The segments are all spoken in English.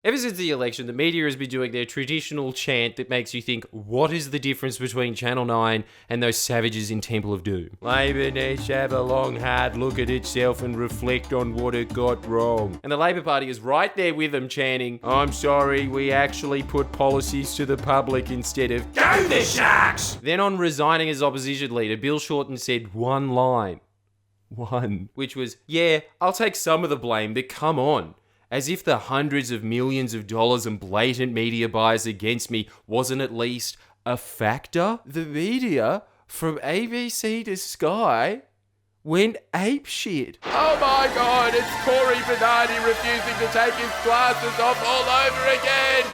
Ever since the election, the media has been doing their traditional chant that makes you think, what is the difference between Channel 9 and those savages in Temple of Doom? Labor needs to have a long, hard look at itself and reflect on what it got wrong. And the Labor Party is right there with them chanting, I'm sorry, we actually put policies to the public instead of, go the Sharks! Then on resigning as opposition leader, Bill Shorten said one line. Which was, yeah, I'll take some of the blame, but come on. As if the hundreds of millions of dollars and blatant media bias against me wasn't at least a factor. The media, from ABC to Sky, went apeshit. Oh my God, it's Corey Bernardi refusing to take his glasses off all over again.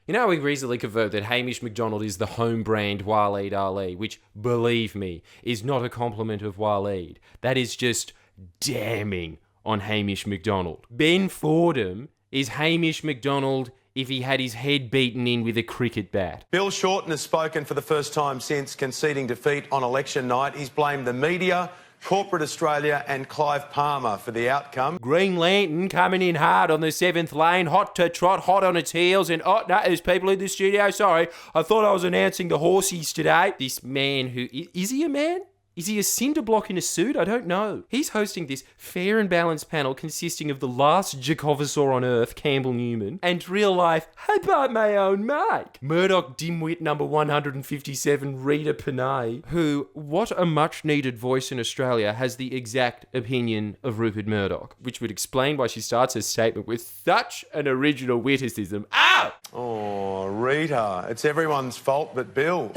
You know, we recently confirmed that Hamish McDonald is the home brand Waleed Ali, which, believe me, is not a compliment of Waleed. That is just damning on Hamish McDonald. Ben Fordham is Hamish McDonald if he had his head beaten in with a cricket bat. Bill Shorten has spoken for the first time since conceding defeat on election night. He's blamed the media, corporate Australia and Clive Palmer for the outcome. Green Lantern coming in hard on the 7th lane, hot to trot, hot on its heels, and oh no, there's people in the studio, sorry, I thought I was announcing the horsies today. This man who, is he a man? Is he a cinder block in a suit? I don't know. He's hosting this fair and balanced panel consisting of the last Jacovosaur on Earth, Campbell Newman, and real life, how about my own mate? Murdoch dimwit number 157, Rita Panay, who, what a much needed voice in Australia, has the exact opinion of Rupert Murdoch, which would explain why she starts her statement with such an original witticism. Ow! Oh, Rita, it's everyone's fault but Bill.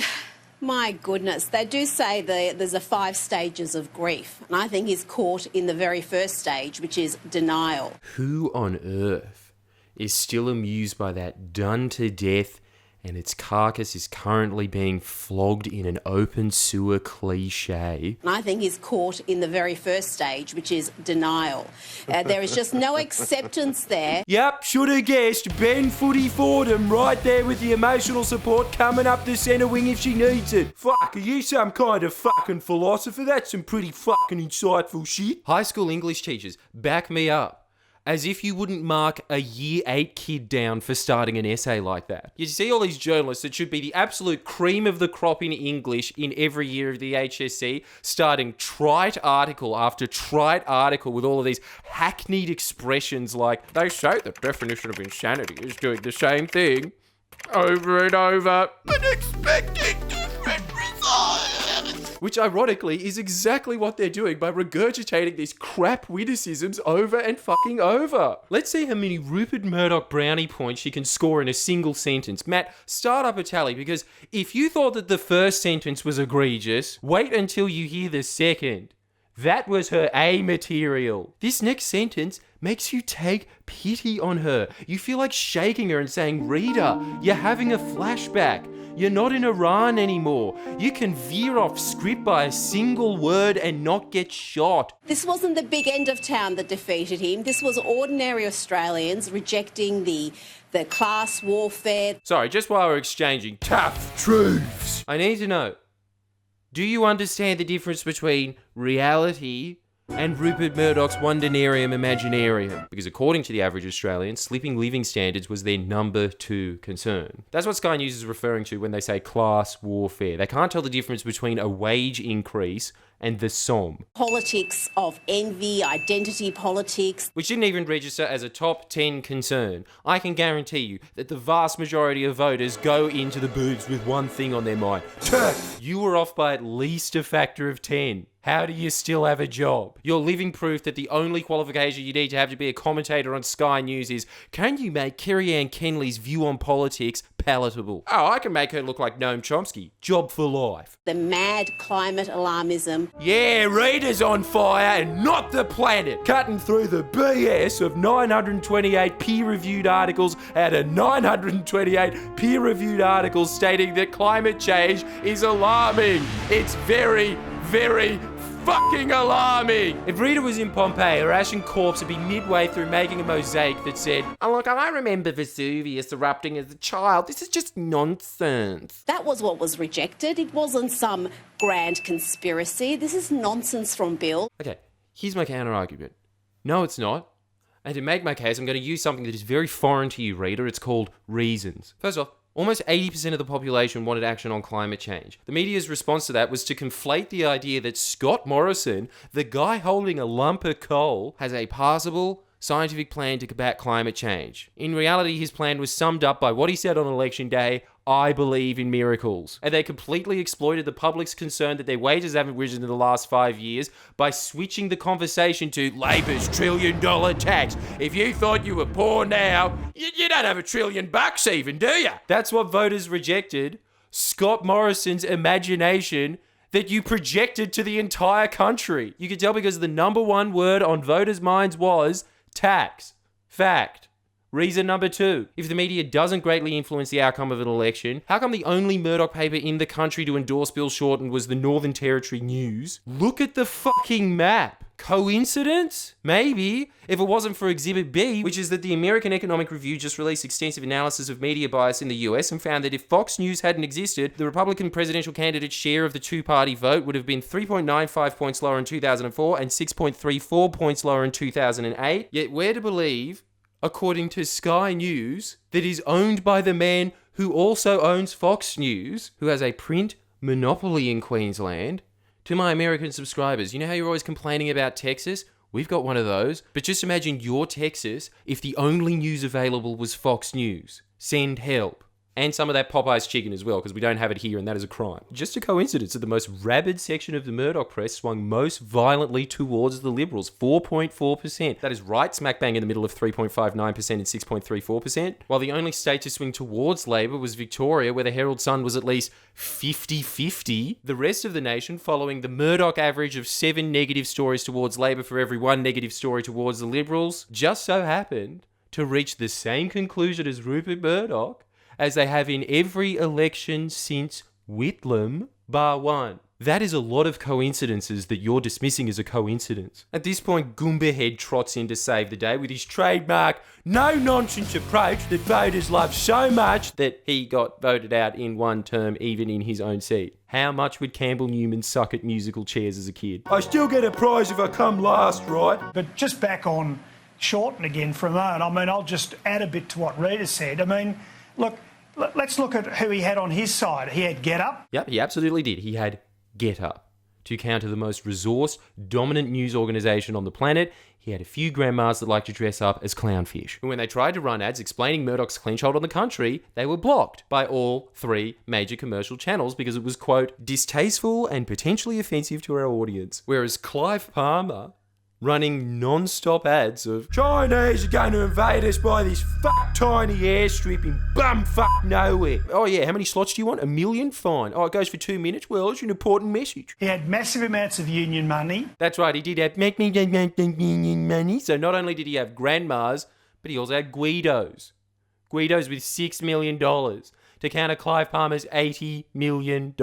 My goodness, they do say there's a 5 stages of grief, and I think he's caught in the very first stage, which is denial. Who on earth is still amused by that done to death and its carcass is currently being flogged in an open sewer cliche? And I think he's caught in the very first stage, which is denial. There is just no acceptance there. Yep, should have guessed. Ben Footy Fordham right there with the emotional support coming up the centre wing if she needs it. Fuck, are you some kind of fucking philosopher? That's some pretty fucking insightful shit. High school English teachers, back me up. As if you wouldn't mark a year 8 kid down for starting an essay like that. You see all these journalists that should be the absolute cream of the crop in English in every year of the HSC, starting trite article after trite article with all of these hackneyed expressions like, they say the definition of insanity is doing the same thing over and over and expecting different results. Which ironically is exactly what they're doing by regurgitating these crap witticisms over and fucking over. Let's see how many Rupert Murdoch brownie points she can score in a single sentence. Matt, start up a tally, because if you thought that the first sentence was egregious, wait until you hear the second. That was her A material. This next sentence makes you take pity on her. You feel like shaking her and saying, Rita, you're having a flashback. You're not in Iran anymore. You can veer off script by a single word and not get shot. This wasn't the big end of town that defeated him. This was ordinary Australians rejecting the class warfare. Sorry, just while we're exchanging tough truths, I need to know, do you understand the difference between reality and Rupert Murdoch's Wondernarium Imaginarium? Because according to the average Australian, slipping living standards was their number 2 concern. That's what Sky News is referring to when they say class warfare. They can't tell the difference between a wage increase and the SOM. Politics of envy, identity politics. Which didn't even register as a top 10 concern. I can guarantee you that the vast majority of voters go into the booths with one thing on their mind. Turf! You were off by at least a factor of 10. How do you still have a job? You're living proof that the only qualification you need to have to be a commentator on Sky News is, can you make Kerry-Ann Kenley's view on politics palatable? Oh, I can make her look like Noam Chomsky. Job for life. The mad climate alarmism. Yeah, Rita's on fire and not the planet. Cutting through the BS of 928 peer-reviewed articles out of 928 peer-reviewed articles stating that climate change is alarming. It's very, very fucking alarming. If Rita was in Pompeii, her ashen corpse would be midway through making a mosaic that said, oh look, I remember Vesuvius erupting as a child. This is just nonsense. That was what was rejected. It wasn't some grand conspiracy. This is nonsense from Bill. Okay, here's my counter argument. No, it's not. And to make my case, I'm going to use something that is very foreign to you, reader. It's called reasons. First off, almost 80% of the population wanted action on climate change. The media's response to that was to conflate the idea that Scott Morrison, the guy holding a lump of coal, has a passable scientific plan to combat climate change. In reality, his plan was summed up by what he said on election day: I believe in miracles. And they completely exploited the public's concern that their wages haven't risen in the last 5 years by switching the conversation to Labor's $1 trillion tax. If you thought you were poor now, you don't have $1 trillion even, do you? That's what voters rejected. Scott Morrison's imagination that you projected to the entire country. You could tell because the number one word on voters' minds was tax. Fact. Reason number 2. If the media doesn't greatly influence the outcome of an election, how come the only Murdoch paper in the country to endorse Bill Shorten was the Northern Territory News? Look at the fucking map. Coincidence? Maybe. If it wasn't for Exhibit B, which is that the American Economic Review just released extensive analysis of media bias in the US and found that if Fox News hadn't existed, the Republican presidential candidate's share of the two-party vote would have been 3.95 points lower in 2004 and 6.34 points lower in 2008. Yet we're to believe, according to Sky News, that is owned by the man who also owns Fox News, who has a print monopoly in Queensland. To my American subscribers, you know how you're always complaining about Texas? We've got one of those. But just imagine your Texas if the only news available was Fox News. Send help. And some of that Popeye's chicken as well, because we don't have it here and that is a crime. Just a coincidence that the most rabid section of the Murdoch press swung most violently towards the Liberals, 4.4%. That is right smack bang in the middle of 3.59% and 6.34%. While the only state to swing towards Labor was Victoria, where the Herald Sun was at least 50-50. The rest of the nation, following the Murdoch average of 7 negative stories towards Labor for every 1 negative story towards the Liberals, just so happened to reach the same conclusion as Rupert Murdoch, as they have in every election since Whitlam, bar one. That is a lot of coincidences that you're dismissing as a coincidence. At this point, Goombahead trots in to save the day with his trademark no-nonsense approach that voters love so much that he got voted out in one term, even in his own seat. How much would Campbell Newman suck at musical chairs as a kid? I still get a prize if I come last, right? But just back on Shorten again for a moment. I mean, I'll just add a bit to what Rita said. I mean, look, let's look at who he had on his side. He had Get Up. Yep, he absolutely did. He had Get Up to counter the most resource-dominant news organisation on the planet. He had a few grandmas that like to dress up as clownfish. And when they tried to run ads explaining Murdoch's clinch hold on the country, they were blocked by all 3 major commercial channels because it was, quote, distasteful and potentially offensive to our audience. Whereas Clive Palmer, running non-stop ads of Chinese are going to invade us by this tiny airstrip in bumfuck nowhere. Oh yeah, how many slots do you want? 1 million? Fine. Oh, it goes for 2 minutes? Well, it's an important message. He had massive amounts of union money. That's right, he did have union money. So not only did he have grandmas, but he also had Guidos. Guidos with $6 million to counter Clive Palmer's $80 million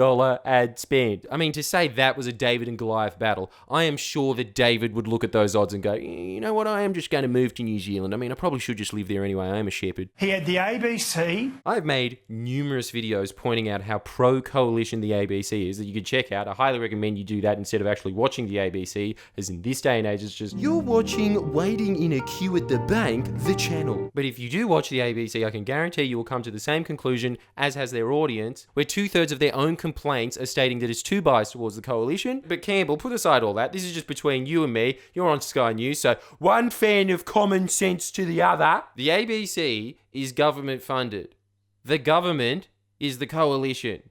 ad spend. I mean, to say that was a David and Goliath battle, I am sure that David would look at those odds and go, you know what, I am just going to move to New Zealand. I mean, I probably should just live there anyway. I am a shepherd. He had the ABC. I've made numerous videos pointing out how pro-coalition the ABC is that you could check out. I highly recommend you do that instead of actually watching the ABC, as in this day and age, it's just, you're watching Waiting in a Queue at the Bank, the channel. But if you do watch the ABC, I can guarantee you will come to the same conclusion as has their audience, where 2/3 of their own complaints are stating that it's too biased towards the coalition. But Campbell, put aside all that. This is just between you and me. You're on Sky News, so one fan of common sense to the other. The ABC is government funded. The government is the coalition.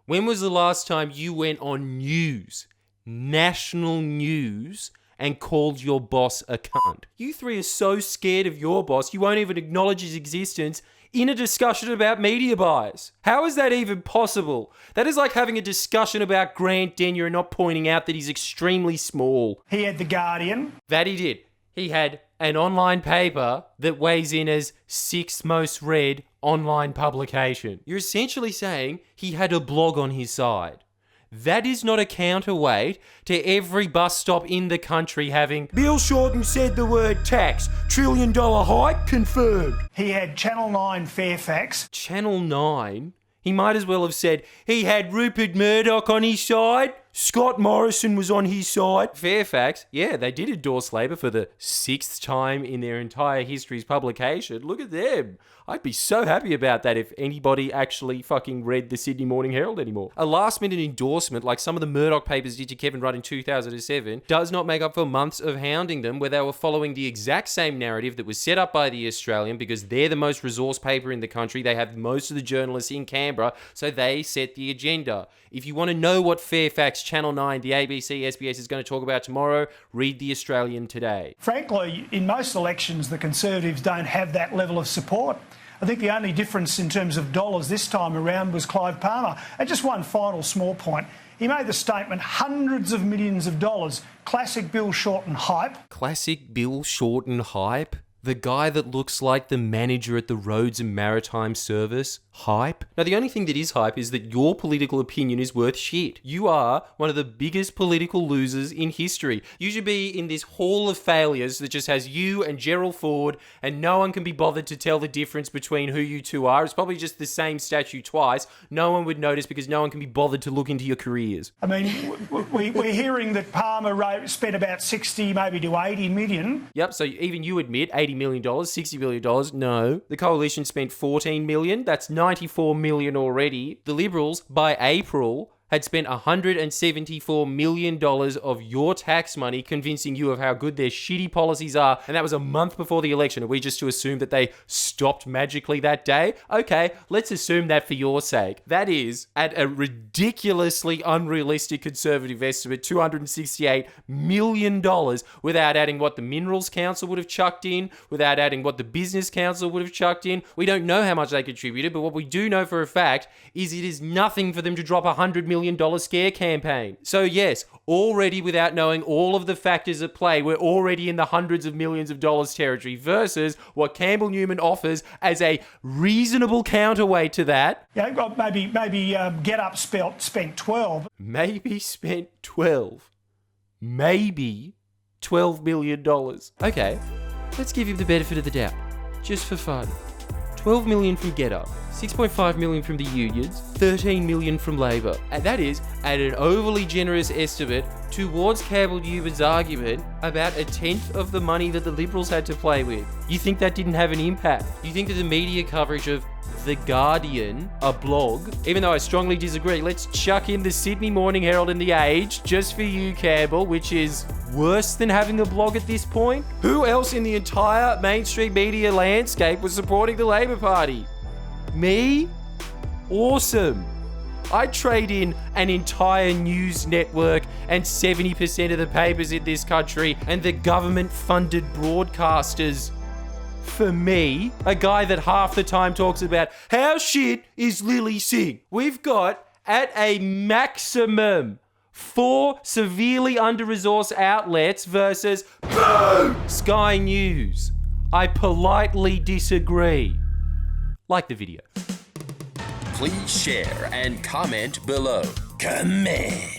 When was the last time you went on news, national news, and called your boss a cunt? You 3 are so scared of your boss, you won't even acknowledge his existence in a discussion about media bias. How is that even possible? That is like having a discussion about Grant Denyer and not pointing out that he's extremely small. He had The Guardian. That he did. He had an online paper that weighs in as 6th most read online publication. You're essentially saying he had a blog on his side. That is not a counterweight to every bus stop in the country having Bill Shorten said the word tax. $1 trillion hike confirmed. He had Channel 9 Fairfax. Channel 9? He might as well have said he had Rupert Murdoch on his side. Scott Morrison was on his side. Fairfax, yeah, they did endorse Labor for the 6th time in their entire history's publication. Look at them. I'd be so happy about that if anybody actually fucking read the Sydney Morning Herald anymore. A last-minute endorsement, like some of the Murdoch papers did to Kevin Rudd in 2007, does not make up for months of hounding them where they were following the exact same narrative that was set up by the Australian because they're the most resource paper in the country. They have most of the journalists in Canberra, so they set the agenda. If you want to know what Fairfax, Channel 9, the ABC, SBS is going to talk about tomorrow, read the Australian today. Frankly, in most elections, the Conservatives don't have that level of support. I think the only difference in terms of dollars this time around was Clive Palmer. And just one final small point. He made the statement, hundreds of millions of dollars. Classic Bill Shorten hype. Classic Bill Shorten hype? The guy that looks like the manager at the Roads and Maritime Service? Hype? Now, the only thing that is hype is that your political opinion is worth shit. You are one of the biggest political losers in history. You should be in this hall of failures that just has you and Gerald Ford, and no one can be bothered to tell the difference between who you two are. It's probably just the same statue twice. No one would notice because no one can be bothered to look into your careers. I mean, we're hearing that Palmer spent about 60, maybe to 80 million. Yep, so even you admit $80 million, $60 million. No. The Coalition spent $14 million. That's $94 million already. The Liberals, by April, had spent $174 million of your tax money convincing you of how good their shitty policies are, and that was a month before the election. Are we just to assume that they stopped magically that day? Okay, let's assume that for your sake. That is, at a ridiculously unrealistic conservative estimate, $268 million without adding what the Minerals Council would have chucked in, without adding what the Business Council would have chucked in. We don't know how much they contributed, but what we do know for a fact is it is nothing for them to drop $100 million scare campaign. So yes, already without knowing all of the factors at play, we're already in the hundreds of millions of dollars territory versus what Campbell Newman offers as a reasonable counterweight to that. Yeah, well, maybe Get Up spent 12. Maybe spent 12. Maybe $12 million. Okay, let's give him the benefit of the doubt, just for fun. 12 million from Get Up, 6.5 million from the unions, 13 million from Labor. And that is at an overly generous estimate towards Campbell Newman's argument about a tenth of the money that the Liberals had to play with. You think that didn't have an impact? You think that the media coverage of The Guardian, a blog, even though I strongly disagree, let's chuck in the Sydney Morning Herald and The Age just for you, Campbell, which is worse than having a blog at this point? Who else in the entire mainstream media landscape was supporting the Labor Party? Me? Awesome. I'd trade in an entire news network and 70% of the papers in this country and the government-funded broadcasters for me, a guy that half the time talks about how shit is Lily Singh. We've got, at a maximum, 4 severely under-resourced outlets versus boom, Sky News. I politely disagree. Like the video. Please share and comment below. Comment.